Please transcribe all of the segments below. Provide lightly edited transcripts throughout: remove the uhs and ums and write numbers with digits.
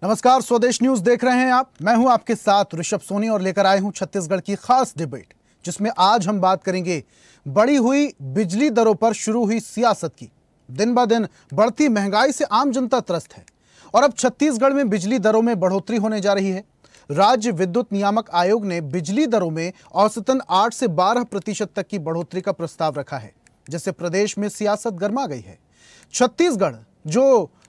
नमस्कार, स्वदेश न्यूज देख रहे हैं आप। मैं हूं आपके साथ ऋषभ सोनी और लेकर आए हूं छत्तीसगढ़ की खास डिबेट, जिसमें आज हम बात करेंगे बढ़ी हुई बिजली दरों पर शुरू हुई सियासत की। दिन ब दिन बढ़ती महंगाई से आम जनता त्रस्त है और अब छत्तीसगढ़ में बिजली दरों में बढ़ोतरी होने जा रही है। राज्य विद्युत नियामक आयोग ने बिजली दरों में औसतन 8 से 12% तक की बढ़ोतरी का प्रस्ताव रखा है, जिससे प्रदेश में सियासत गर्मा गई है। छत्तीसगढ़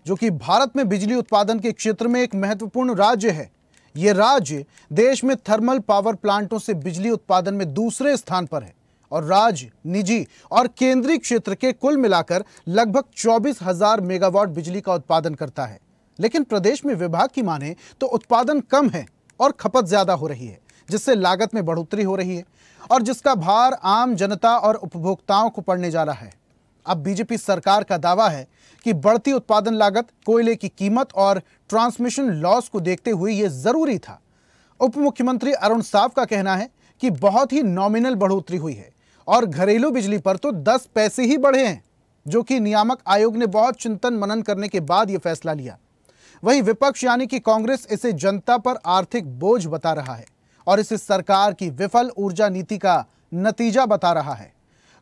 जो कि भारत में बिजली उत्पादन के क्षेत्र में एक महत्वपूर्ण राज्य है। यह राज्य देश में थर्मल पावर प्लांटों से बिजली उत्पादन में दूसरे स्थान पर है और राज्य, निजी और केंद्रीय क्षेत्र के कुल मिलाकर लगभग 24,000 मेगावाट बिजली का उत्पादन करता है। लेकिन प्रदेश में विभाग की माने तो उत्पादन कम है और खपत ज्यादा हो रही है, जिससे लागत में बढ़ोतरी हो रही है और जिसका भार आम जनता और उपभोक्ताओं को पड़ने जा रहा है। अब बीजेपी सरकार का दावा है कि बढ़ती उत्पादन लागत, कोयले की कीमत और ट्रांसमिशन लॉस को देखते हुए यह जरूरी था। उप मुख्यमंत्री अरुण साव का कहना है कि बहुत ही नॉमिनल बढ़ोतरी हुई है और घरेलू बिजली पर तो 10 पैसे ही बढ़े हैं, जो कि नियामक आयोग ने बहुत चिंतन मनन करने के बाद यह फैसला लिया। वहीं विपक्ष यानी कि कांग्रेस इसे जनता पर आर्थिक बोझ बता रहा है और इसे सरकार की विफल ऊर्जा नीति का नतीजा बता रहा है।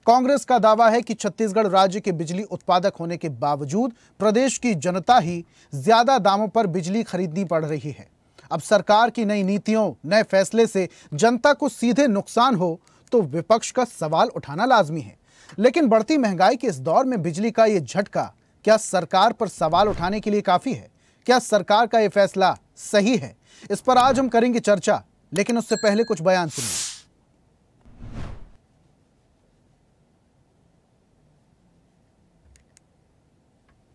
कांग्रेस का दावा है कि छत्तीसगढ़ राज्य के बिजली उत्पादक होने के बावजूद प्रदेश की जनता ही ज्यादा दामों पर बिजली खरीदनी पड़ रही है। अब सरकार की नई नीतियों, नए फैसले से जनता को सीधे नुकसान हो तो विपक्ष का सवाल उठाना लाजमी है। लेकिन बढ़ती महंगाई के इस दौर में बिजली का ये झटका क्या सरकार पर सवाल उठाने के लिए काफी है? क्या सरकार का यह फैसला सही है? इस पर आज हम करेंगे चर्चा, लेकिन उससे पहले कुछ बयान सुनिए।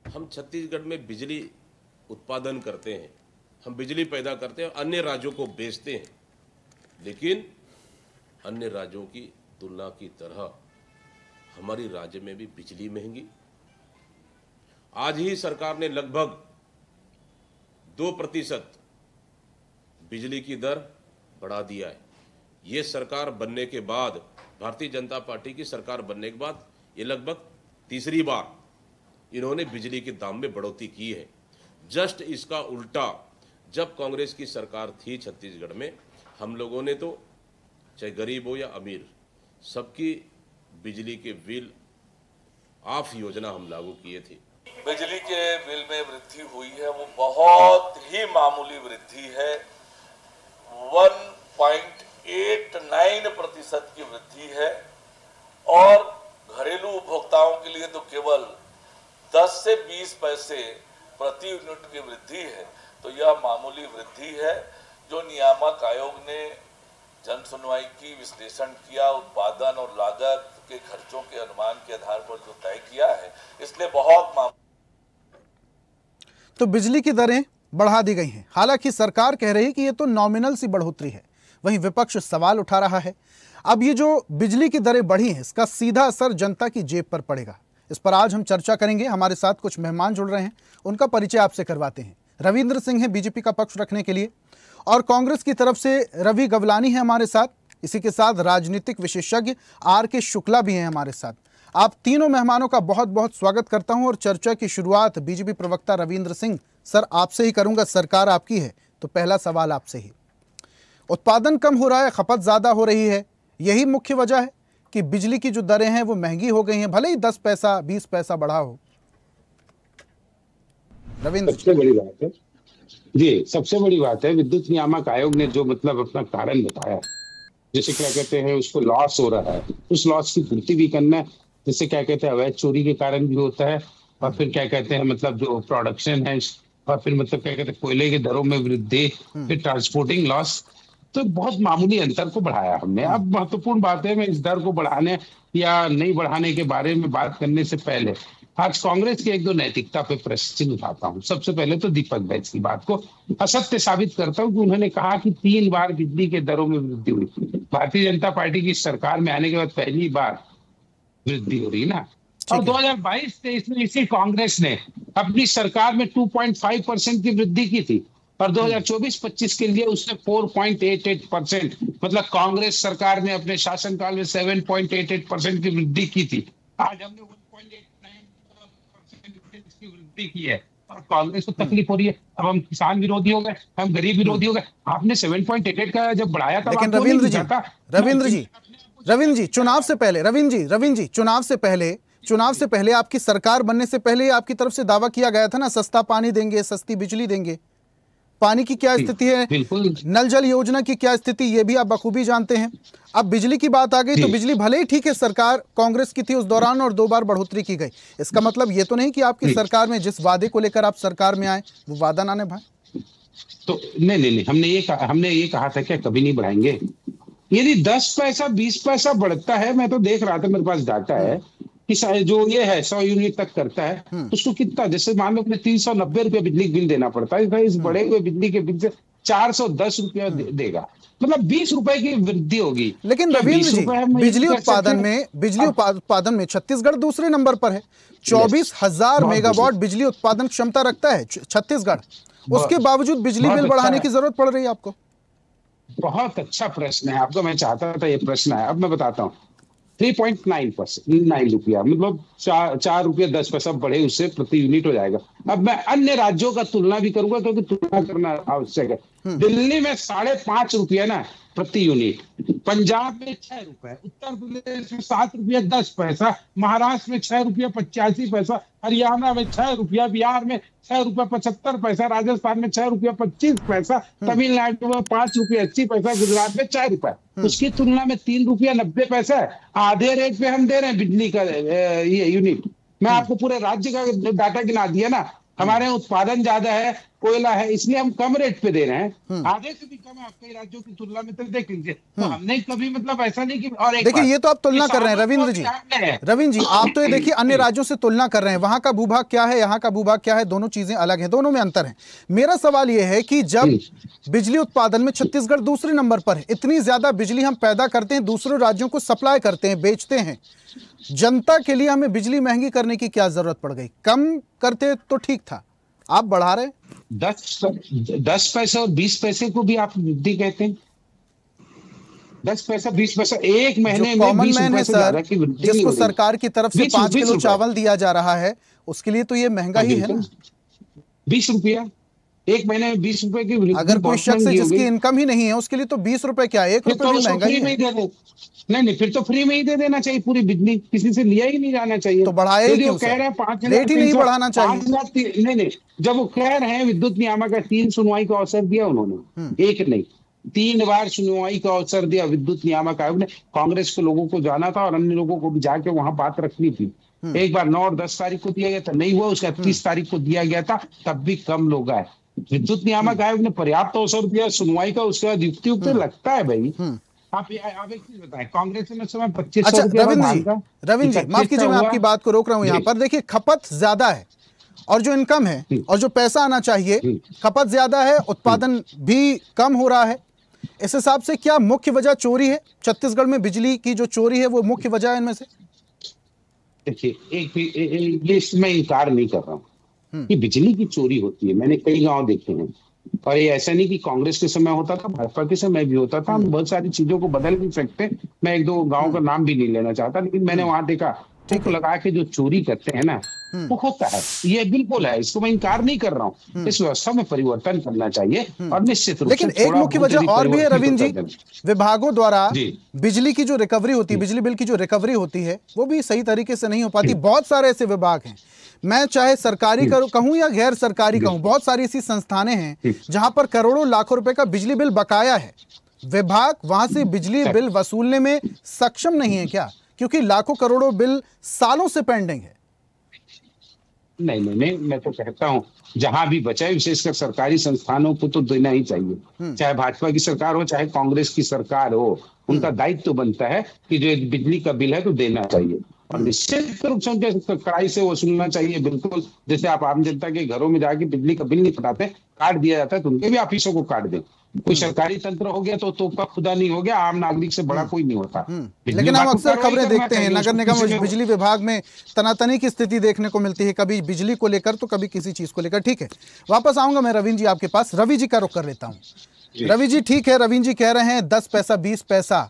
हम छत्तीसगढ़ में बिजली उत्पादन करते हैं, हम बिजली पैदा करते हैं, अन्य राज्यों को बेचते हैं, लेकिन अन्य राज्यों की तुलना की तरह हमारी राज्य में भी बिजली महंगी। आज ही सरकार ने लगभग 2% बिजली की दर बढ़ा दिया है। ये सरकार बनने के बाद, भारतीय जनता पार्टी की सरकार बनने के बाद ये लगभग तीसरी बार इन्होंने बिजली के दाम में बढ़ोतरी की है। जस्ट इसका उल्टा जब कांग्रेस की सरकार थी छत्तीसगढ़ में, हम लोगों ने तो चाहे गरीब हो या अमीर, सबकी बिजली के बिल ऑफ योजना हम लागू किए थे। बिजली के बिल में वृद्धि हुई है, वो बहुत ही मामूली वृद्धि है। 1.89% की वृद्धि है और घरेलू उपभोक्ताओं के लिए तो केवल 10 से 20 पैसे प्रति यूनिट की वृद्धि है। तो यह मामूली वृद्धि है जो नियामक आयोग ने जन सुनवाई की, विश्लेषण किया, उत्पादन और लागत के खर्चों के अनुमान के आधार पर जो तय किया है, इसलिए बहुत तो बिजली की दरें बढ़ा दी गई हैं। हालांकि सरकार कह रही है कि ये तो नॉमिनल सी बढ़ोतरी है, वहीं विपक्ष सवाल उठा रहा है। अब ये जो बिजली की दरें बढ़ी हैं, इसका सीधा असर जनता की जेब पर पड़ेगा। इस पर आज हम चर्चा करेंगे। हमारे साथ कुछ मेहमान जुड़ रहे हैं, उनका परिचय आपसे करवाते हैं। रविंद्र सिंह है बीजेपी का पक्ष रखने के लिए, और कांग्रेस की तरफ से रवि गवलानी है हमारे साथ। इसी के साथ राजनीतिक विशेषज्ञ आर.के. शुक्ला भी हैं हमारे साथ। आप तीनों मेहमानों का बहुत बहुत स्वागत करता हूं और चर्चा की शुरुआत बीजेपी प्रवक्ता रविंद्र सिंह सर आपसे ही करूंगा। सरकार आपकी है तो पहला सवाल आपसे ही। उत्पादन कम हो रहा है, खपत ज्यादा हो रही है, यही मुख्य वजह है कि बिजली की जो दरें हैं वो महंगी हो गई हैं, भले ही 10 पैसा 20 पैसा बढ़ा हो? रविंद्र, सबसे बड़ी बात है जी, सबसे बड़ी बात है विद्युत नियामक आयोग ने जो अपना कारण बताया, जैसे क्या कहते हैं उसको लॉस हो रहा है, उस लॉस की पूर्ति भी करना है। जैसे क्या कहते हैं अवैध चोरी के कारण भी होता है, और फिर क्या कहते हैं जो प्रोडक्शन है, और फिर क्या कहते हैं कोयले की दरों में वृद्धि, फिर ट्रांसपोर्टिंग लॉस, तो बहुत मामूली अंतर को बढ़ाया हमने। अब महत्वपूर्ण बात है, मैं इस दर को बढ़ाने या नहीं बढ़ाने के बारे में बात करने से पहले आज कांग्रेस के एक दो नैतिकता पे प्रश्न उठाता हूँ। सबसे पहले तो दीपक बैज की बात को असत्य साबित करता हूँ कि उन्होंने कहा कि 3 बार बिजली के दरों में वृद्धि हुई। भारतीय जनता पार्टी की सरकार में आने के बाद पहली बार वृद्धि हो रही ना। और 2022-23 में इसी कांग्रेस ने अपनी सरकार में 2.5% की वृद्धि की थी, और 2024-25 के लिए उसने 4.88%, मतलब कांग्रेस सरकार ने अपने शासनकाल में 7.88% की वृद्धि की थी। आज हमने 1.89% की वृद्धि की है, और कांग्रेस को तकलीफ हो रही है। अब हम किसान विरोधी हो गए, हम गरीब विरोधी हो गए। आपने 7.88 का जब बढ़ाया था, लेकिन रविंद्र जी चुनाव से पहले, रविंद्र जी चुनाव से पहले आपकी सरकार बनने से पहले आपकी तरफ से दावा किया गया था ना, सस्ता पानी देंगे, सस्ती बिजली देंगे। पानी की क्या स्थिति है, नल जल योजना की क्या स्थिति, ये भी आप बखूबी जानते हैं। अब बिजली की बात आ गई तो बिजली भले ही ठीक है, सरकार कांग्रेस की थी उस दौरान और 2 बार बढ़ोतरी की गई। इसका मतलब ये तो नहीं कि आपकी सरकार में जिस वादे को लेकर आप सरकार में आए वो वादा ना निभाए। तो नहीं, हमने ये कहा था क्या कभी नहीं बढ़ाएंगे। यदि 10 पैसा 20 पैसा बढ़ता है, मैं तो देख रहा था, मेरे पास डाटा है कि जो ये है 100 यूनिट तक करता है तो उसको कितना, जैसे मान लो 390 रुपया बिजली बिल देना पड़ता है, इस बढ़े हुए बिजली के बिल से 410 रुपया देगा, मतलब 20 रुपए की वृद्धि होगी। लेकिन रविंद्र जी बिजली उत्पादन में छत्तीसगढ़ दूसरे नंबर पर है। 24,000 मेगावाट बिजली उत्पादन क्षमता रखता है छत्तीसगढ़, उसके बावजूद बिजली बिल बढ़ाने की जरूरत पड़ रही है आपको। बहुत अच्छा प्रश्न है आपका, मैं चाहता था ये प्रश्न है। अब मैं बताता हूँ, 3.9 रुपया, मतलब 4 रुपया 10 पैसा बढ़े उससे प्रति यूनिट हो जाएगा। अब मैं अन्य राज्यों का तुलना भी करूंगा क्योंकि तुलना करना आवश्यक है। दिल्ली में 5.5 रुपया ना प्रति यूनिट, पंजाब में 6 रुपए, उत्तर प्रदेश में 7 रुपया 10 पैसा, महाराष्ट्र में 6 रुपया 85 पैसा, हरियाणा में 6 रुपया, बिहार में 6 रुपया 75 पैसा, राजस्थान में 6 रुपया 25 पैसा, तमिलनाडु में 5 रुपया 80 पैसा, गुजरात में 4 रुपया। उसकी तुलना में 3 रुपया 90 पैसा है, आधे रेट पे हम दे रहे हैं बिजली का ये यूनिट। मैं आपको पूरे राज्य का डाटा गिना दिया ना, हमारे उत्पादन ज्यादा है, कोयला है, इसलिए हम कम रेट पे दे रहे हैं, आधे से भी कम है आपके राज्यों की तुलना में, तो देख लीजिए। तो हमने कभी मतलब ऐसा नहीं कि, और एक देखिए ये तो आप तुलना कर रहे हैं रविंद्र जी, आप तो ये देखिए अन्य राज्यों से तुलना कर रहे हैं, वहां का भूभाग क्या है, यहाँ का भूभाग क्या है, दोनों चीजें अलग हैं, दोनों में अंतर है। मेरा सवाल ये है कि जब बिजली उत्पादन में छत्तीसगढ़ दूसरे नंबर पर है, इतनी ज्यादा बिजली हम पैदा करते हैं, दूसरे राज्यों को सप्लाई करते हैं, बेचते हैं, जनता के लिए हमें बिजली महंगी करने की क्या जरूरत पड़ गई? कम करते तो ठीक था, आप बढ़ा रहे। 10 पैसे और 20 पैसे को भी आप वृद्धि कहते हैं? 10 पैसा 20 पैसा एक महीने में 20 रुपए से ज्यादा की वृद्धि, जिसको सरकार की तरफ से 5 किलो चावल दिया जा रहा है, उसके लिए तो ये महंगा ही है ना। 20 रुपया एक महीने में 20 रुपए की वृद्धि। अगर कोई शख्स है जिसकी इनकम ही नहीं है, उसके लिए तो 20 रुपए क्या, 1 रुपए भी महंगा ही है। नहीं, फिर तो फ्री में ही दे देना चाहिए पूरी बिजली, किसी से लिया ही नहीं जाना चाहिए। तो बढ़ाया ही क्यों? कह रहे हैं 5 रेट ही नहीं बढ़ाना चाहिए। नहीं, जब वो कह रहे हैं विद्युत नियामक का 3 सुनवाई का अवसर दिया उन्होंने, एक नहीं 3 बार सुनवाई का अवसर दिया विद्युत नियामक आयोग ने। कांग्रेस के लोगों को जाना था और अन्य लोगों को भी जाके वहां बात रखनी थी। एक बार 9 और 10 तारीख को दिया गया था, नहीं हुआ, उसका 30 तारीख को दिया गया था, तब भी कम लोग आए। विद्युत नियामक आयोग ने पर्याप्त अवसर दिया सुनवाई का, उसके बाद युक्त लगता है भाई। आप एक चीज बताएं, कांग्रेस ने समय 2500 अच्छा रविंद्र जी माफ कीजिए, मैं आपकी बात को रोक रहा हूं यहाँ पर। देखिए खपत ज्यादा है और जो इनकम है और जो पैसा आना चाहिए, खपत ज्यादा है, उत्पादन भी कम हो रहा है। इस हिसाब से क्या मुख्य वजह चोरी है? छत्तीसगढ़ में बिजली की जो चोरी है वो मुख्य वजह है इनमें से? देखिए ये इसमें इनकार नहीं कर रहा हूँ कि बिजली की चोरी होती है, मैंने कई गांव देखे हैं। और ये ऐसा नहीं कि कांग्रेस के समय होता था, भाजपा के समय भी होता था। हम बहुत सारी चीजों को बदल भी सकते। मैं 1-2 गांव का नाम भी नहीं लेना चाहता, लेकिन मैंने वहां देखा ठीक लगा के जो चोरी करते हैं ना, वो होता है, ये बिल्कुल है, इसको मैं इनकार नहीं कर रहा हूँ। इस व्यवस्था में परिवर्तन करना चाहिए और निश्चित रूप से। लेकिन एक मुख्य वजह और भी है रविंद्र जी, विभागों द्वारा बिजली की जो रिकवरी होती है, बिजली बिल की जो रिकवरी होती है, वो भी सही तरीके से नहीं हो पाती। बहुत सारे ऐसे विभाग हैं, मैं चाहे सरकारी कहूं या गैर सरकारी कहूं, बहुत सारी ऐसी संस्थानें हैं जहां पर करोड़ों लाखों रुपए का बिजली बिल बकाया है। विभाग वहां से बिजली बिल वसूलने में सक्षम नहीं है क्या? क्योंकि लाखों करोड़ों बिल सालों से पेंडिंग है। नहीं, मैं तो कहता हूं जहां भी बचाए, विशेषकर सरकारी संस्थानों को तो देना ही चाहिए। चाहे भाजपा की सरकार हो, चाहे कांग्रेस की सरकार हो, उनका दायित्व तो बनता है कि जो बिजली का बिल है तो देना चाहिए और निश्चित रूप से उनके कड़ाई से वसूलना चाहिए। बिल्कुल, जैसे आप आम जनता के घरों में जाके बिजली का बिल नहीं पटाते, काट दिया जाता है, तो उनके भी ऑफिसों को काट दें। कोई सरकारी तंत्र हो गया तो का खुदा नहीं हो गया, आम नागरिक से बड़ा कोई नहीं होता। लेकिन हम अक्सर खबरें देखते हैं, नगर निगम बिजली विभाग में तनातनी की स्थिति देखने को मिलती है, कभी बिजली को लेकर तो कभी किसी चीज को लेकर। ठीक है, वापस आऊंगा मैं रविंद्र जी आपके पास। रवि जी का रुख कर लेता हूँ। रवि जी ठीक है, रविंद्र जी कह रहे हैं 10 पैसा 20 पैसा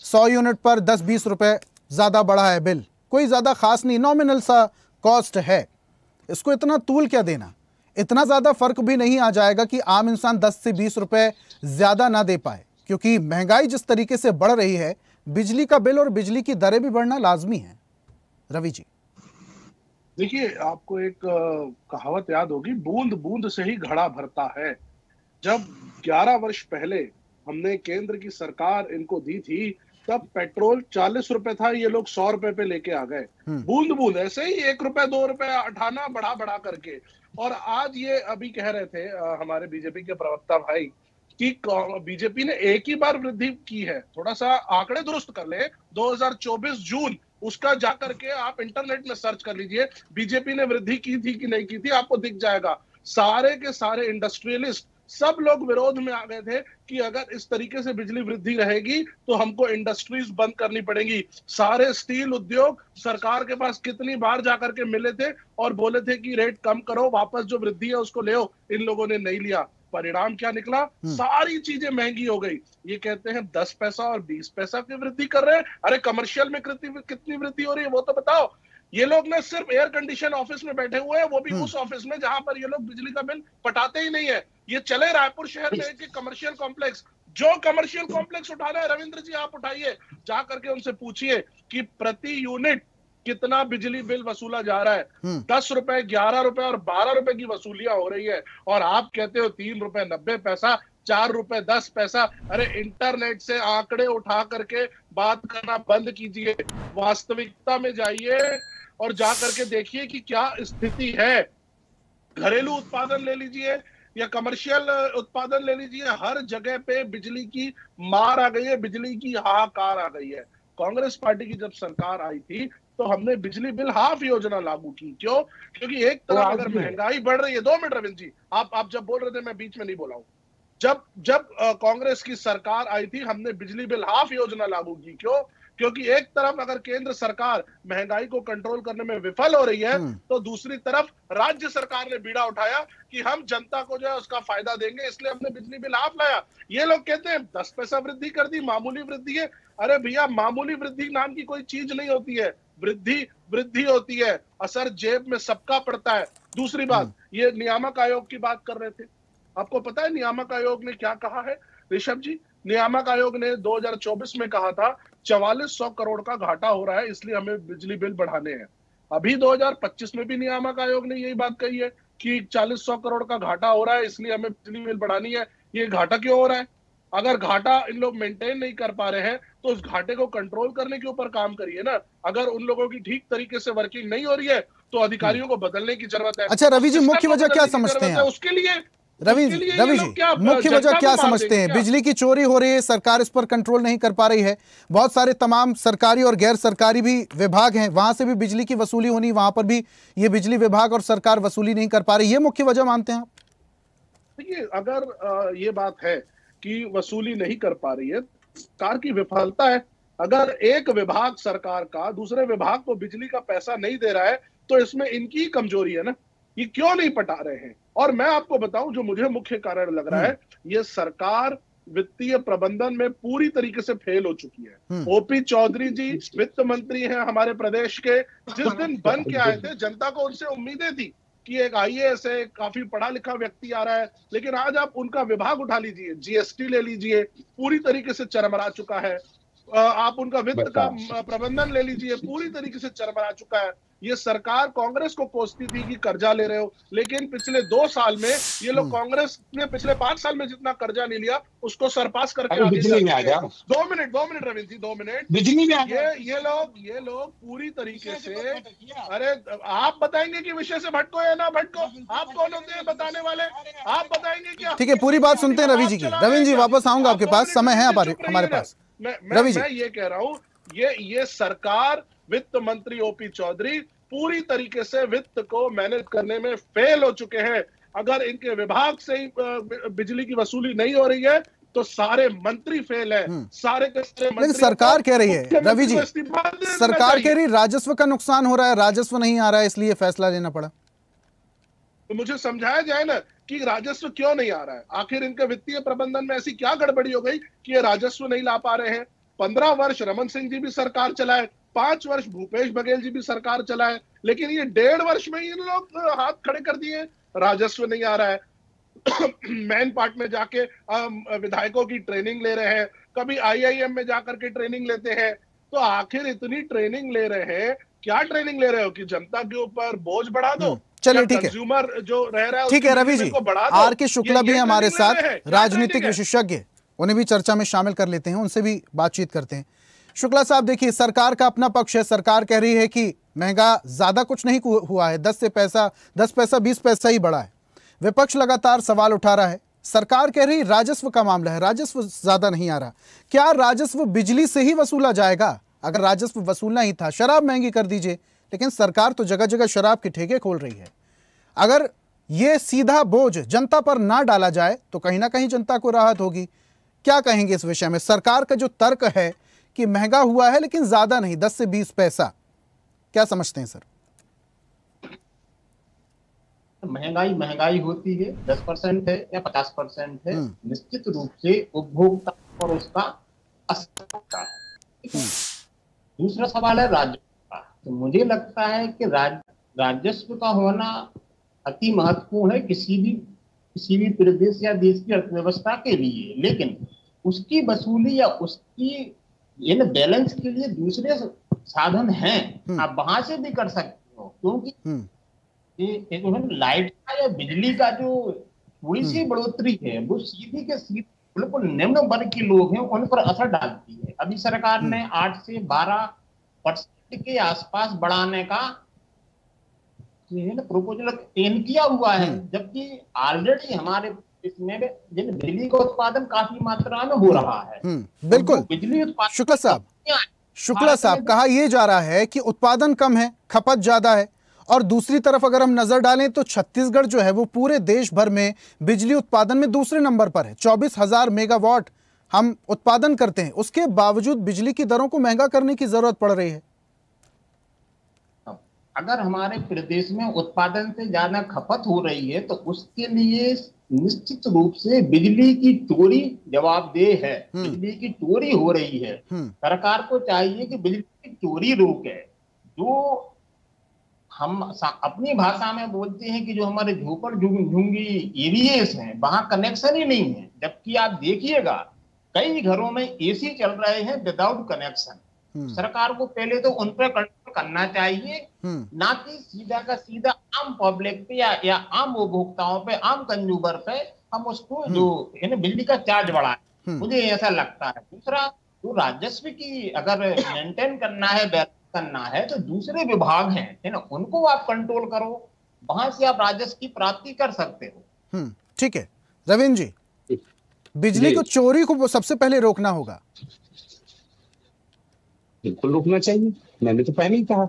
100 यूनिट पर 10-20 रुपए ज्यादा बढ़ा है बिल, कोई ज्यादा खास नहीं, नॉमिनल सा कॉस्ट है, इसको इतना तूल क्या देना? इतना ज्यादा फर्क भी नहीं आ जाएगा कि आम इंसान 10 से 20 रुपए ज्यादा ना दे पाए, क्योंकि महंगाई जिस तरीके से बढ़ रही है, बिजली का बिल और बिजली की दरें भी बढ़ना लाजमी है। रवि जी, देखिए, आपको एक कहावत याद होगी, बूंद बूंद से ही घड़ा भरता है। जब 11 वर्ष पहले हमने केंद्र की सरकार इनको दी थी, तब पेट्रोल 40 रुपए था, ये लोग 100 रुपए पे लेके आ गए। बूंद बूंद ऐसे ही 1 रुपए 2 रुपए उठाना बढ़ा बढ़ा करके। और आज ये अभी कह रहे थे हमारे बीजेपी के प्रवक्ता भाई कि बीजेपी ने एक ही बार वृद्धि की है। थोड़ा सा आंकड़े दुरुस्त कर ले, 2024 जून उसका जा करके आप इंटरनेट में सर्च कर लीजिए, बीजेपी ने वृद्धि की थी कि नहीं की थी, आपको दिख जाएगा। सारे के सारे इंडस्ट्रियलिस्ट सब लोग विरोध में आ गए थे कि अगर इस तरीके से बिजली वृद्धि रहेगी तो हमको इंडस्ट्रीज बंद करनी पड़ेगी। सारे स्टील उद्योग सरकार के पास कितनी बार जाकर के मिले थे और बोले थे कि रेट कम करो, वापस जो वृद्धि है उसको ले आओ। इन लोगों ने नहीं लिया। परिणाम क्या निकला? सारी चीजें महंगी हो गई। ये कहते हैं 10 पैसा और 20 पैसा की वृद्धि कर रहे हैं। अरे कमर्शियल में कितनी वृद्धि हो रही है वो तो बताओ। ये लोग ना सिर्फ एयर कंडीशन ऑफिस में बैठे हुए हैं, वो भी उस ऑफिस में जहां पर ये लोग बिजली का बिल पटाते ही नहीं है। ये चले रायपुर शहर में एक कमर्शियल कॉम्प्लेक्स, जो कमर्शियल कॉम्प्लेक्स उठाना है रविंद्र जी आप उठाइए, जा करके उनसे पूछिए कि प्रति यूनिट कितना बिजली बिल वसूला जा रहा है। 10 रुपए, 11 रुपए और 12 रुपए की वसूलियां हो रही है, और आप कहते हो 3 रुपए 90 पैसा, 4 रुपए 10 पैसा। अरे इंटरनेट से आंकड़े उठा करके बात करना बंद कीजिए, वास्तविकता में जाइए और जा करके देखिए कि क्या स्थिति है। घरेलू उत्पादन ले लीजिए या कमर्शियल उत्पादन ले लीजिए, हर जगह पे बिजली की मार आ गई है, बिजली की हाहाकार आ गई है। कांग्रेस पार्टी की जब सरकार आई थी तो हमने बिजली बिल हाफ योजना लागू की। क्यों? क्योंकि एक तरफ अगर महंगाई बढ़ रही है, 2 मिनट रविंद्र जी, आप जब बोल रहे थे मैं बीच में नहीं बोला हूं। जब कांग्रेस की सरकार आई थी हमने बिजली बिल हाफ योजना लागू की। क्यों? क्योंकि एक तरफ अगर केंद्र सरकार महंगाई को कंट्रोल करने में विफल हो रही है, तो दूसरी तरफ राज्य सरकार ने बीड़ा उठाया कि हम जनता को जो है उसका फायदा देंगे, इसलिए हमने बिजली बिल हाफ लाया। ये लोग कहते हैं 10 पैसा वृद्धि कर दी, मामूली वृद्धि है। अरे भैया, मामूली वृद्धि नाम की कोई चीज नहीं होती है। वृद्धि होती है, असर जेब में सबका पड़ता है। दूसरी बात, ये नियामक आयोग की बात कर रहे थे, आपको पता है नियामक आयोग ने क्या कहा है ऋषभ जी? नियामक आयोग ने 2024 में कहा था 4400 करोड़ का घाटा हो रहा है, इसलिए हमें बिजली बिल बढ़ाने हैं। अभी 2025 में भी नियामक आयोग ने यही बात कही है कि 4400 करोड़ का घाटा हो रहा है, इसलिए हमें बिजली बिल बढ़ानी है। ये घाटा क्यों हो रहा है? अगर घाटा इन लोग मेंटेन नहीं कर पा रहे हैं तो उस घाटे को कंट्रोल करने के ऊपर काम करिए ना। अगर उन लोगों की ठीक तरीके से वर्किंग नहीं हो रही है तो अधिकारियों को बदलने की जरूरत है। अच्छा रवि जी, मुख्य वजह क्या समझते हैं उसके लिए? रवि जी, मुख्य वजह क्या समझते हैं? बिजली की चोरी हो रही है, सरकार इस पर कंट्रोल नहीं कर पा रही है, बहुत सारे तमाम सरकारी और गैर सरकारी भी विभाग हैं, वहां से भी बिजली की वसूली होनी, वहां पर भी ये बिजली विभाग और सरकार वसूली नहीं कर पा रही, ये मुख्य वजह मानते हैं आप? देखिए, अगर ये बात है कि वसूली नहीं कर पा रही है, सरकार की विफलता है। अगर एक विभाग सरकार का दूसरे विभाग को बिजली का पैसा नहीं दे रहा है तो इसमें इनकी कमजोरी है ना। ये क्यों नहीं पटा रहे हैं? और मैं आपको बताऊं जो मुझे मुख्य कारण लग रहा है, ये सरकार वित्तीय प्रबंधन में पूरी तरीके से फेल हो चुकी है। ओपी चौधरी जी वित्त मंत्री हैं हमारे प्रदेश के, जिस दिन बन के आए थे जनता को उनसे उम्मीदें थी कि एक आईएएस है, काफी पढ़ा लिखा व्यक्ति आ रहा है, लेकिन आज आप उनका विभाग उठा लीजिए, जीएसटी ले लीजिए, पूरी तरीके से चरमरा चुका है। आप उनका वित्त का प्रबंधन ले लीजिए, पूरी तरीके से चरमरा चुका है। ये सरकार कांग्रेस को कोसती थी कि कर्जा ले रहे हो, लेकिन पिछले 2 साल में ये लोग, कांग्रेस ने पिछले 5 साल में जितना कर्जा नहीं लिया उसको सरपास करके बिजली में आ जाओ। 2 मिनट रविंद्र जी, 2 मिनट। बिजली में ये लोग पूरी तरीके से, अरे आप बताएंगे कि विषय से भटको या ना भटको? आप कौन होते हैं बताने वाले? आप बताएंगे क्या? ठीक है, पूरी बात सुनते हैं रवि जी की। रविंद्र जी वापस आऊंगा आपके पास, समय है हमारे पास। मैं ये कह रहा हूं, ये सरकार, वित्त मंत्री ओपी चौधरी पूरी तरीके से वित्त को मैनेज करने में फेल हो चुके हैं। अगर इनके विभाग से ही बिजली की वसूली नहीं हो रही है तो सारे मंत्री फेल है, सारे के सारे मंत्री। लेकिन सरकार कह रही है रवि जी, सरकार कह रही राजस्व का नुकसान हो रहा है, राजस्व नहीं आ रहा है, इसलिए फैसला लेना पड़ा। तो मुझे समझाया जाए ना कि राजस्व क्यों नहीं आ रहा है। आखिर इनके वित्तीय प्रबंधन में ऐसी क्या गड़बड़ी हो गई कि ये राजस्व नहीं ला पा रहे हैं? 15 वर्ष रमन सिंह जी भी सरकार चलाए, 5 वर्ष भूपेश बघेल जी भी सरकार चलाए, लेकिन ये 1.5 वर्ष में इन लोग हाथ खड़े कर दिए। राजस्व नहीं आ रहा है। मैन पार्ट में जाके विधायकों की ट्रेनिंग ले रहे हैं, कभी IIM में जाकर के ट्रेनिंग लेते हैं। तो आखिर इतनी ट्रेनिंग ले रहे हैं, क्या ट्रेनिंग ले रहे हो कि जनता के ऊपर बोझ बढ़ा दो? चलिए ठीक है, कंज्यूमर जो रह रहा है ठीक है रवि जी, R.K. शुक्ला भी हमारे साथ, राजनीतिक विशेषज्ञ, उन्हें भी चर्चा में शामिल कर लेते हैं, उनसे भी बातचीत करते हैं। शुक्ला साहब देखिए, सरकार का अपना पक्ष है, सरकार कह रही है कि महंगा ज्यादा कुछ नहीं हुआ है, 10 पैसा 20 पैसा ही बढ़ा है। विपक्ष लगातार सवाल उठा रहा है, सरकार कह रही राजस्व का मामला है, राजस्व ज्यादा नहीं आ रहा। क्या राजस्व बिजली से ही वसूला जाएगा? अगर राजस्व वसूलना ही था, शराब महंगी कर दीजिए, लेकिन सरकार तो जगह जगह शराब के ठेके खोल रही है। अगर ये सीधा बोझ जनता पर ना डाला जाए तो कहीं ना कहीं जनता को राहत होगी। क्या कहेंगे इस विषय में? सरकार का जो तर्क है कि महंगा हुआ है लेकिन ज्यादा नहीं, 10 से 20 पैसा, क्या समझते हैं सर? महंगाई होती है, 10% है या 50% है, निश्चित रूप से उपभोक्ता पर उसका असर होता है। दूसरा सवाल है राजस्व का। तो मुझे लगता है कि राजस्व का होना अति महत्वपूर्ण है किसी भी प्रदेश या देश की अर्थव्यवस्था के लिए, लेकिन उसकी वसूली या उसकी बैलेंस के लिए दूसरे साधन हैं, आप वहां से भी कर सकते हो। क्योंकि लाइट का या बिजली का जो थोड़ी सी बढ़ोतरी है वो सीधी के सीधे बिल्कुल निम्न वर्ग के लोग हैं उन पर असर डालती है। अभी सरकार ने 8 से 12% के आसपास बढ़ाने का प्रोपोजल किया हुआ है, जबकि ऑलरेडी हमारे इसमें बिजली का उत्पादन काफी मात्रा में हो रहा है। बिल्कुल, बिजली उत्पादन शुक्ला साहब कहा यह जा रहा है कि उत्पादन कम है, खपत ज्यादा है, और दूसरी तरफ अगर हम नजर डालें तो छत्तीसगढ़ जो है वो पूरे देश भर में बिजली उत्पादन में दूसरे नंबर पर है। 24,000 मेगावाट हम उत्पादन करते हैं, उसके बावजूद बिजली की दरों को महंगा करने की जरूरत पड़ रही है। अगर हमारे प्रदेश में उत्पादन से ज्यादा खपत हो रही है तो उसके लिए निश्चित रूप से बिजली की चोरी जवाबदेह है। बिजली की चोरी हो रही है, सरकार को चाहिए कि बिजली की चोरी रोके। जो हम अपनी भाषा में बोलते हैं कि जो हमारे झोपड़ झुंगी एरियाज हैं वहां कनेक्शन ही नहीं है, जबकि आप देखिएगा कई घरों में AC चल रहे हैं विदाउट कनेक्शन। सरकार को पहले तो उन पर कंट्रोल करना चाहिए, ना कि सीधा का सीधा आम पब्लिक पे या आम उपभोक्ताओं पे, आम कंज्यूमर पे हम उसको जो है बिजली का चार्ज बढ़ाए। मुझे ऐसा लगता है। दूसरा, जो राजस्व की अगर मेंटेन करना है, करना है, तो दूसरे विभाग हैं, है ना, उनको आप कंट्रोल करो, वहां से आप राजस्व की प्राप्ति कर सकते हो। ठीक है रविंद्र जी, बिजली को चोरी को सबसे पहले रोकना होगा। बिल्कुल रोकना चाहिए, मैंने तो पहले ही कहा।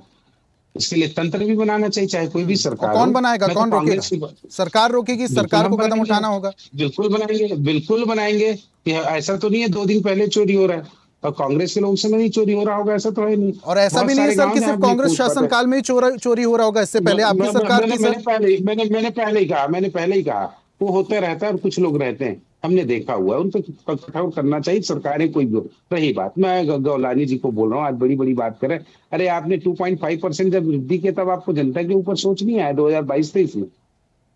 इसके लिए तंत्र भी बनाना चाहिए, चाहे कोई भी सरकार। कौन बनाएगा, कौन रोकेगा? सरकार रोकेगी, सरकार को कदम उठाना होगा। बिल्कुल बनाएंगे। ऐसा तो नहीं है 2 दिन पहले चोरी हो रहा है और कांग्रेस के लोगों से नहीं चोरी हो रहा होगा, ऐसा तो है नहीं। और ऐसा भी नहीं है सर कि सिर्फ कांग्रेस शासनकाल में ही चोरी हो रहा होगा, इससे पहले आपकी सरकार की। मैंने पहले ही कहा वो होता रहता है और कुछ लोग रहते हैं, हमने देखा हुआ है, उन पर कठोर करना चाहिए सरकारें। कोई रही बात, मैं गौलानी जी को बोल रहा हूँ, आज बड़ी बड़ी बात करें। अरे आपने 2.5% जब वृद्धि की तब आपको जनता के ऊपर सोच नहीं आया 2022-23 में।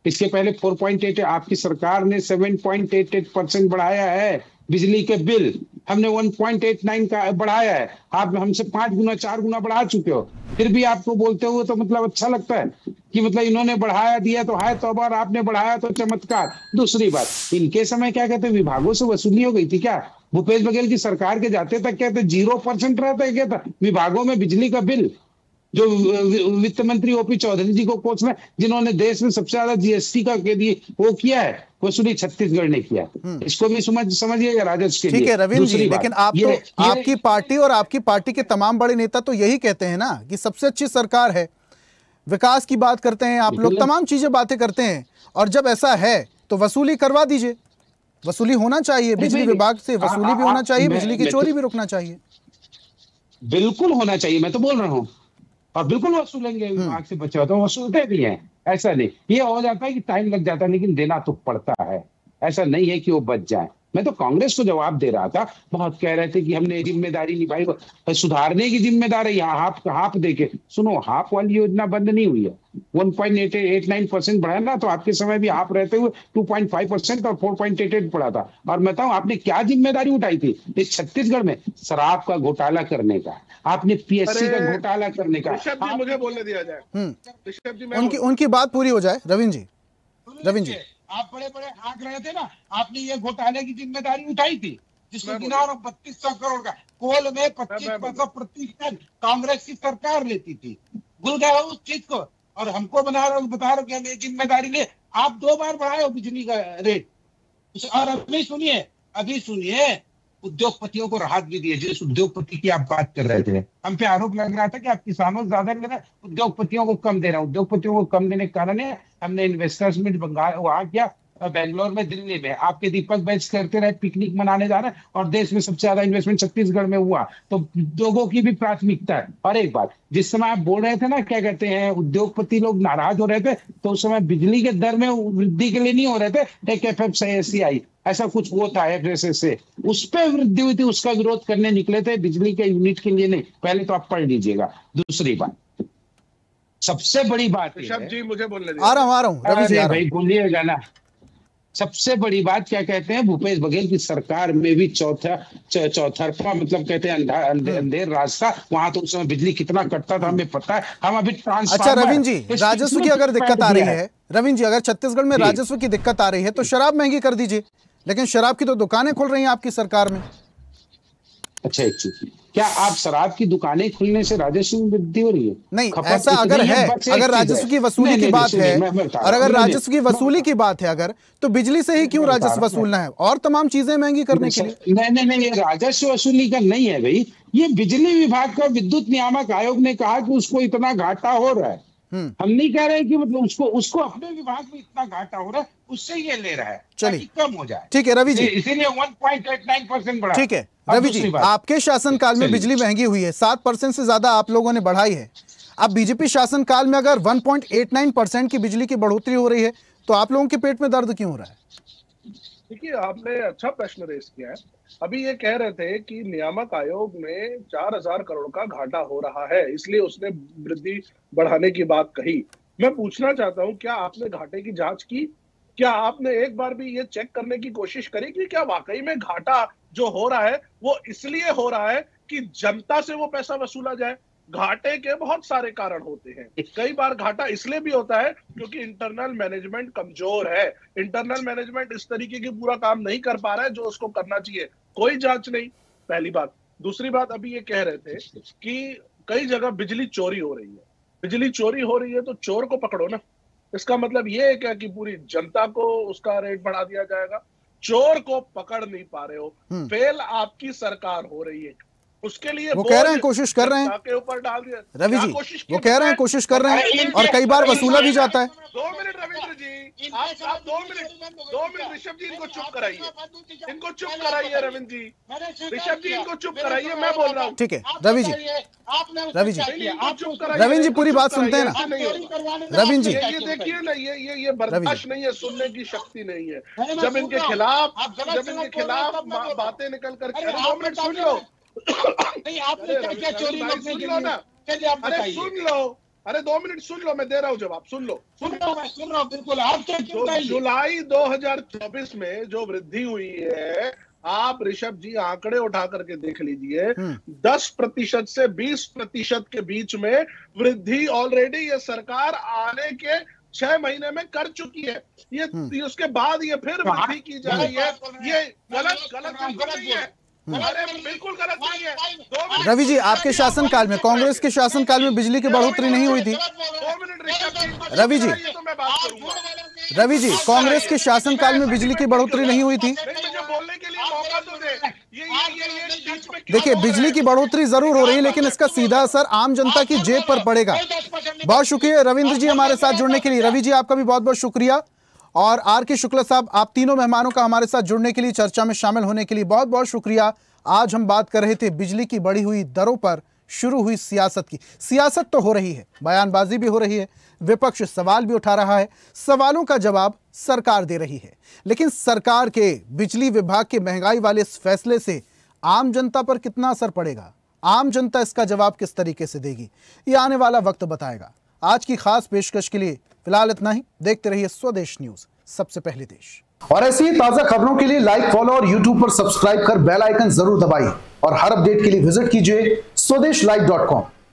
इसके पहले 4.8, आपकी सरकार ने 7.88% बढ़ाया है बिजली के बिल, हमने 1.89 का बढ़ाया है, आप हमसे 5 गुना 4 गुना बढ़ा चुके हो, फिर भी आपको बोलते हुए तो मतलब अच्छा लगता है कि मतलब इन्होंने बढ़ाया दिया तो है तो, और आपने बढ़ाया तो चमत्कार। दूसरी बात, इनके समय क्या कहते विभागों से वसूली हो गई थी क्या? भूपेश बघेल की सरकार के जाते तक कहते 0% रहता है क्या था विभागों में बिजली का बिल? जो वित्त मंत्री ओपी चौधरी जी को कोच में, जिन्होंने देश में सबसे ज्यादा GST का वो किया है वसूली, छत्तीसगढ़ ने किया। इसको भी समझिएगा राजस्व के लिए। ठीक है रविंद्र जी, लेकिन आप तो आपकी पार्टी और आपकी पार्टी के तमाम बड़े नेता तो यही कहते हैं ना कि सबसे अच्छी सरकार है, विकास की बात करते हैं आप लोग, तमाम चीजें बातें करते हैं, और जब ऐसा है तो वसूली करवा दीजिए। वसूली होना चाहिए, बिजली विभाग से वसूली भी होना चाहिए, बिजली की चोरी भी रोकना चाहिए। बिल्कुल होना चाहिए, मैं तो बोल रहा हूँ, और बिल्कुल वसूलेंगे, विभाग से बचे होते हैं, वसूलते भी हैं। ऐसा नहीं, ये हो जाता है कि टाइम लग जाता है, लेकिन देना तो पड़ता है। ऐसा नहीं है कि वो बच जाए, मैं तो कांग्रेस को जवाब दे रहा था। बहुत कह रहे थे कि हमने जिम्मेदारी निभाई, सुधारने की जिम्मेदारी। यहाँ हाफ देके सुनो, हाफ वाली योजना बंद नहीं हुई है। 1.89% बढ़ा ना, तो आपके समय भी हाफ रहते हुए 2.5% और 4.88 पड़ा था। और मैं बताऊं आपने क्या जिम्मेदारी उठाई थी इस छत्तीसगढ़ में? शराब का घोटाला करने का, आपने पीएससी का घोटाला करने का। ऋषभ जी मुझे बोलने दिया जाए। ऋषभ जी उनकी बात पूरी हो जाए। रविंद्र जी आप बड़े बड़े आंक रहे थे ना, आपने ये घोटाले की जिम्मेदारी उठाई थी जिसको गिना 3200 करोड़ का। कोल में 25% प्रति टन कांग्रेस की सरकार लेती थी। भूल गए उस चीज को और हमको बता रहे हो कि हम ये जिम्मेदारी ले। आप 2 बार बढ़ाए हो बिजली का रेट। और अभी सुनिए उद्योगपतियों को राहत भी दी है। जिस उद्योगपति की आप बात कर रहे थे, हम पे आरोप लग रहा था कि आप किसानों को ज्यादा ले रहे, उद्योगपतियों को कम दे रहे हैं। उद्योगपतियों को कम देने के कारण है हमने इन्वेस्टर्स मीट वहां किया, बेंगलोर में, दिल्ली में। आपके दीपक बैच करते रहे, पिकनिक मनाने जा रहे हैं, और देश में सबसे ज्यादा इन्वेस्टमेंट छत्तीसगढ़ में हुआ। तो उद्योगों की भी प्राथमिकता है। और एक बात, जिस समय आप बोल रहे थे ना, क्या कहते हैं, उद्योगपति लोग नाराज हो रहे थे, तो उस समय बिजली के दर में वृद्धि के लिए नहीं हो रहे थे। एक FFCI ऐसा कुछ वो था, FSSA, उस पर वृद्धि हुई थी, उसका विरोध करने निकले थे, बिजली के यूनिट के लिए नहीं। पहले तो आप पढ़ लीजिएगा। दूसरी बात, सबसे बड़ी बात, ऋषभ जी मुझे बोलने दीजिए। आ रहा हूँ रवि जी, भाई बोलिएगा ना। सबसे बड़ी बात क्या कहते हैं, भूपेश बघेल की सरकार में भी चौथरफा, मतलब कहते हैं अंधेर रास्ता। वहां तो उस समय बिजली कितना कटता था हमें पता है। हम अभी अच्छा रविंद्र जी, राजस्व की अगर दिक्कत आ रही है, रविंद्र जी अगर छत्तीसगढ़ में राजस्व की दिक्कत आ रही है तो शराब महंगी कर दीजिए। लेकिन शराब की तो दुकानें खुल रही हैं आपकी सरकार में। अच्छा, एक चीज, क्या आप शराब की दुकानें खुलने से राजस्व में वृद्धि हो रही है? नहीं, ऐसा अगर है, अगर राजस्व की वसूली की बात है, और अगर राजस्व की वसूली की बात है अगर, तो बिजली से ही क्यों राजस्व वसूलना है और तमाम चीजें महंगी करने के लिए? नहीं, राजस्व वसूली का नहीं है भाई। ये बिजली विभाग का विद्युत नियामक आयोग ने कहा कि उसको इतना घाटा हो रहा है। हम नहीं कह रहे कि मतलब उसको अपने विभाग में इतना घाटा हो रहा है, उससे ये ले रहा है, चलिए कम हो जाए। ठीक है रवि जी, इसीलिए 1.89% बढ़ा। ठीक है रवि जी, आपके शासनकाल में बिजली महंगी हुई है, 7% से ज्यादा आप लोगों ने बढ़ाई है। अब बीजेपी शासनकाल में अगर 1.89% की बिजली की बढ़ोतरी हो रही है तो आप लोगों के पेट में दर्द क्यों हो रहा है? देखिए, आपने अच्छा प्रश्न रेस किया है। अभी ये कह रहे थे कि नियामक आयोग में 4000 करोड़ का घाटा हो रहा है, इसलिए उसने वृद्धि बढ़ाने की बात कही। मैं पूछना चाहता हूं, क्या आपने घाटे की जांच की? क्या आपने एक बार भी ये चेक करने की कोशिश करी कि क्या वाकई में घाटा जो हो रहा है वो इसलिए हो रहा है कि जनता से वो पैसा वसूला जाए? घाटे के बहुत सारे कारण होते हैं। कई बार घाटा इसलिए भी होता है क्योंकि इंटरनल मैनेजमेंट कमजोर है। इंटरनल मैनेजमेंट इस तरीके की पूरा काम नहीं कर पा रहा है जो उसको करना चाहिए। कोई जांच नहीं, पहली बात। दूसरी बात, अभी ये कह रहे थे कि कई जगह बिजली चोरी हो रही है। बिजली चोरी हो रही है तो चोर को पकड़ो ना। इसका मतलब ये है क्या कि पूरी जनता को उसका रेट बढ़ा दिया जाएगा? चोर को पकड़ नहीं पा रहे हो, फेल आपकी सरकार हो रही है। उसके लिए वो कह रहे हैं कोशिश कर रहे हैं, के ऊपर डाल दिया रवि जी, वो कह रहे हैं कोशिश कर रहे हैं और कई बार वसूला भी जाता है। 2 मिनट रविंद्र जी, आप 2 मिनट ऋषभ जी इनको चुप कराइए, इनको चुप कराइए रविंद्र जी, ऋषभ जी इनको चुप कराइए, मैं बोल रहा हूँ। ठीक है रवि जी, रविंद्र जी पूरी बात सुनते हैं ना रविंद्र जी। ये देखिए ना, ये बर्दाश्त नहीं है, सुनने की शक्ति नहीं है। जब इनके खिलाफ बातें निकल करके, 2 मिनट सुन लो। नहीं, आपने क्या चोरी रोकने के लिए? अरे सुन लो, अरे 2 मिनट सुन लो, मैं दे रहा हूँ जवाब, सुन लो। सुन रहा हूँ बिल्कुल। आप क्या जुलाई 2024 में जो वृद्धि हुई है, आप ऋषभ जी आंकड़े उठा करके देख लीजिए, 10% से 20% के बीच में वृद्धि ऑलरेडी ये सरकार आने के 6 महीने में कर चुकी है। ये उसके बाद ये फिर वृद्धि की जा रही है। ये गलत नहीं है, बिल्कुल गलत नहीं है। रवि जी, आपके शासनकाल में, कांग्रेस के शासनकाल में बिजली की बढ़ोतरी नहीं हुई थी? रवि जी, कांग्रेस के शासनकाल में बिजली की बढ़ोतरी नहीं हुई थी? देखिए, बिजली की बढ़ोतरी जरूर हो रही है लेकिन इसका सीधा असर आम जनता की जेब पर पड़ेगा। बहुत शुक्रिया रविंद्र जी हमारे साथ जुड़ने के लिए। रवि जी, आपका भी बहुत बहुत शुक्रिया। और R.K. शुक्ला साहब, आप तीनों मेहमानों का हमारे साथ जुड़ने के लिए, चर्चा में शामिल होने के लिए बहुत बहुत शुक्रिया। आज हम बात कर रहे थे बिजली की बढ़ी हुई दरों पर शुरू हुई सियासत की। सियासत तो हो रही है, बयानबाजी भी हो रही है, विपक्ष सवाल भी उठा रहा है, सवालों का जवाब सरकार दे रही है। लेकिन सरकार के बिजली विभाग के महंगाई वाले इस फैसले से आम जनता पर कितना असर पड़ेगा, आम जनता इसका जवाब किस तरीके से देगी, ये आने वाला वक्त बताएगा। आज की खास पेशकश के लिए फिलहाल इतना ही। देखते रहिए स्वदेश न्यूज, सबसे पहले देश। और ऐसी ही ताजा खबरों के लिए लाइक, फॉलो और यूट्यूब पर सब्सक्राइब कर बेल आइकन जरूर दबाइए और हर अपडेट के लिए विजिट कीजिए स्वदेशलाइव.com।